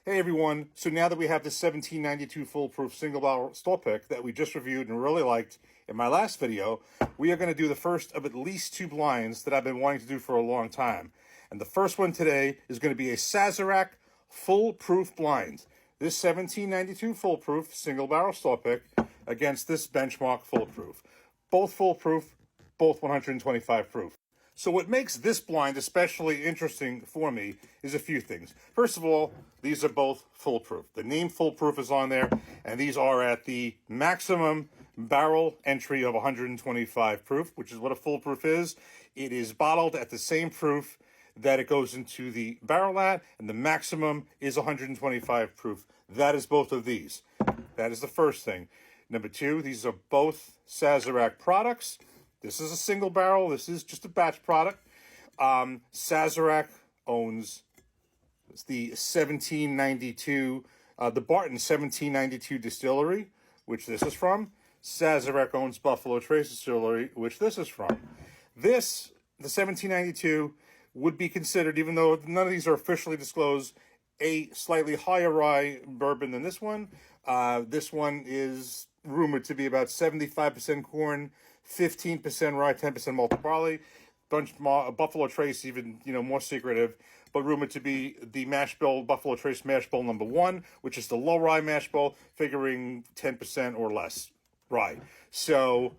Hey everyone, so now that we have the 1792 foolproof single barrel store pick that we just reviewed and really liked in my last video, we are going to do the first of at least two blinds that I've been wanting to do for a long time. And the first one today is going to be a Sazerac foolproof blind. This 1792 foolproof single barrel store pick against this benchmark foolproof. Both foolproof, both 125 proof. So what makes this blind especially interesting for me is a few things. First of all, these are both foolproof. The name foolproof is on there, and these are at the maximum barrel entry of 125 proof, which is what a foolproof is. It is bottled at the same proof that it goes into the barrel at, and the maximum is 125 proof. That is both of these. That is the first thing. Number two, these are both Sazerac products. This is a single barrel. This is just a batch product. Sazerac owns the 1792, the Barton 1792 distillery, which this is from. Sazerac owns Buffalo Trace Distillery, which this is from. This, the 1792, would be considered, even though none of these are officially disclosed, a slightly higher rye bourbon than this one. This one is rumored to be about 75% corn, 15% rye, 10% malted barley. Buffalo Trace, even more secretive, but rumored to be the mash bill, Buffalo Trace mash bill number 1, which is the low rye mash bill, figuring 10% or less rye. So,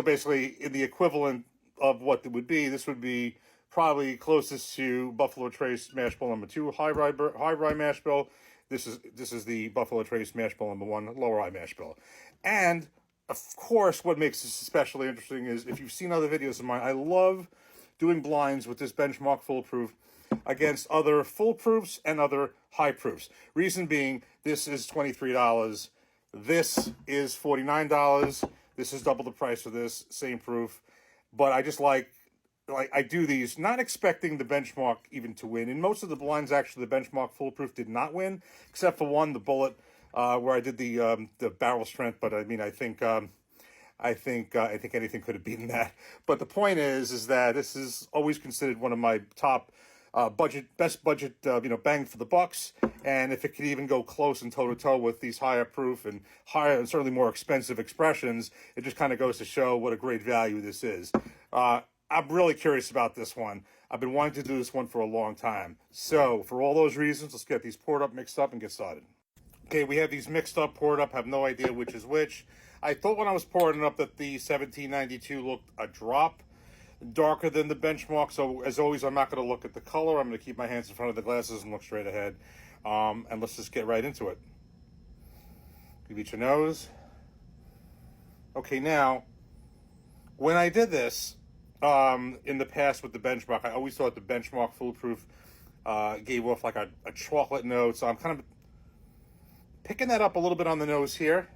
basically, in the equivalent of what it would be, this would be probably closest to Buffalo Trace mash bill number 2, high rye mash bill. This is the Buffalo Trace mash bill number 1, low rye mash bill. And of course, what makes this especially interesting is if you've seen other videos of mine, I love doing blinds with this benchmark foolproof against other foolproofs and other high proofs. Reason being, this is $23. This is $49. This is double the price of this, same proof. But I just like I do these not expecting the benchmark even to win. In most of the blinds, actually, the benchmark foolproof did not win, except for one, the bullet, where I did the barrel strength. But I mean, I think anything could have beaten that. But the point is that this is always considered one of my top best budget, bang for the bucks. And if it could even go close and toe to toe with these higher proof and higher and certainly more expensive expressions, it just kind of goes to show what a great value this is. I'm really curious about this one. I've been wanting to do this one for a long time. So, for all those reasons, let's get these poured up, mixed up, and get started. Okay, we have these mixed up, poured up. Have no idea which is which. I thought when I was pouring it up that the 1792 looked a drop darker than the benchmark. So, as always, I'm not going to look at the color. I'm going to keep my hands in front of the glasses and look straight ahead. And let's just get right into it. Give each a nose. Okay, now, when I did this, in the past with the benchmark, I always thought the benchmark foolproof gave off like a chocolate note. So I'm kind of picking that up a little bit on the nose here.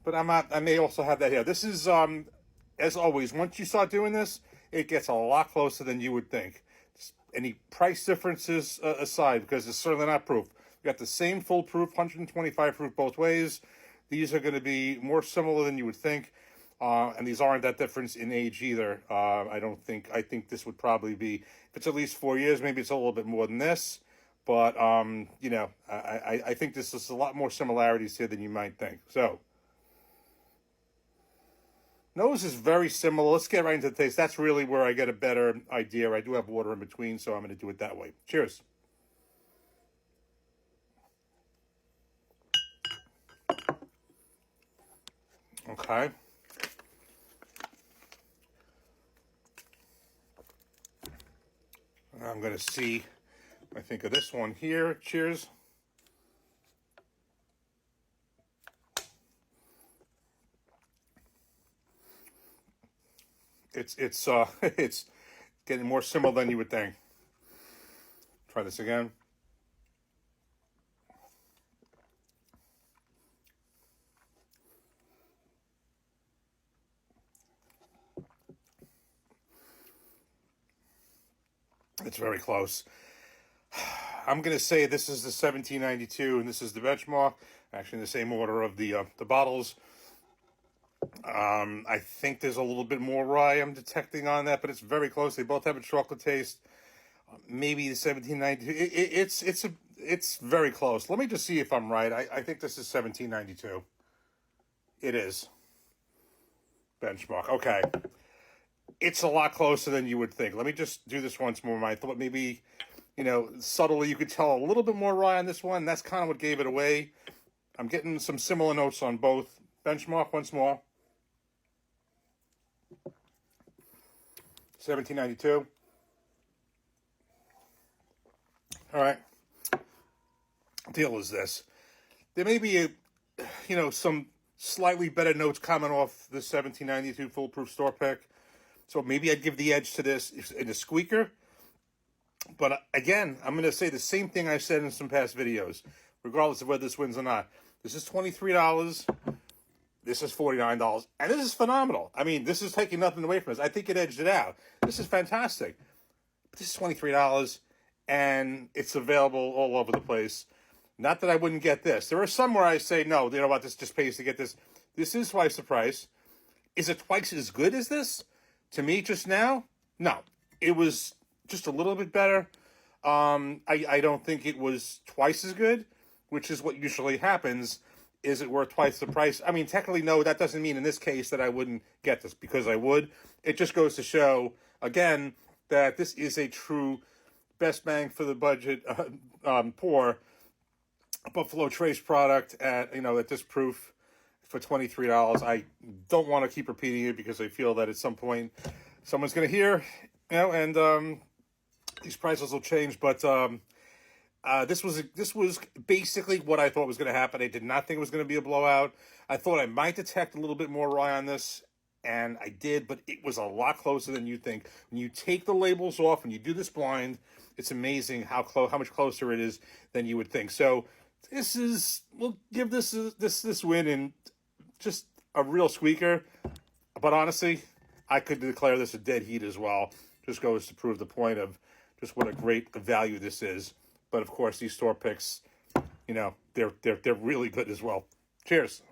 But I may also have that here. This is, as always, once you start doing this, it gets a lot closer than you would think. Any price differences aside, because it's certainly not proof. We got the same foolproof, 125 proof both ways. These are going to be more similar than you would think. And these aren't that different in age either. I think this would probably be, if it's at least 4 years, maybe it's a little bit more than this. But, I think this is a lot more similarities here than you might think. So, nose is very similar. Let's get right into the taste. That's really where I get a better idea. I do have water in between, so I'm going to do it that way. Cheers. Okay. I'm going to see what I think of this one here. Cheers. It's it's getting more similar than you would think. Try this again. It's very close. I'm going to say this is the 1792 and this is the benchmark. Actually, in the same order of the bottles. I think there's a little bit more rye I'm detecting on that, but it's very close. They both have a chocolate taste. maybe the 1792. It's very close. Let me just see if I'm right. I think this is 1792. It is. Benchmark. Okay. It's a lot closer than you would think. Let me just do this once more. I thought maybe, subtly you could tell a little bit more rye on this one. That's kind of what gave it away. I'm getting some similar notes on both. Benchmark once more. 1792. All right. Deal is this. There may be some slightly better notes coming off the 1792 foolproof store pick. So maybe I'd give the edge to this in a squeaker. But again, I'm going to say the same thing I said in some past videos, regardless of whether this wins or not. This is $23. This is $49. And this is phenomenal. I mean, this is taking nothing away from us. I think it edged it out. This is fantastic. But this is $23, and it's available all over the place. Not that I wouldn't get this. There are some where I say, no, you know what, this just pays to get this. This is twice the price. Is it twice as good as this? To me, just now? No. It was just a little bit better. I don't think it was twice as good, which is what usually happens. Is it worth twice the price? I mean, technically, no, that doesn't mean in this case that I wouldn't get this, because I would. It just goes to show, again, that this is a true best bang for the budget pour Buffalo Trace product at this proof for $23. I don't want to keep repeating it because I feel that at some point someone's going to hear, and these prices will change. But this was basically what I thought was going to happen. I did not think it was going to be a blowout. I thought I might detect a little bit more rye on this, and I did, but it was a lot closer than you think. When you take the labels off and you do this blind, it's amazing how much closer it is than you would think. So we'll give this win in just a real squeaker. But honestly, I could declare this a dead heat as well. Just goes to prove the point of just what a great value this is. But of course, these store picks, they're really good as well. Cheers.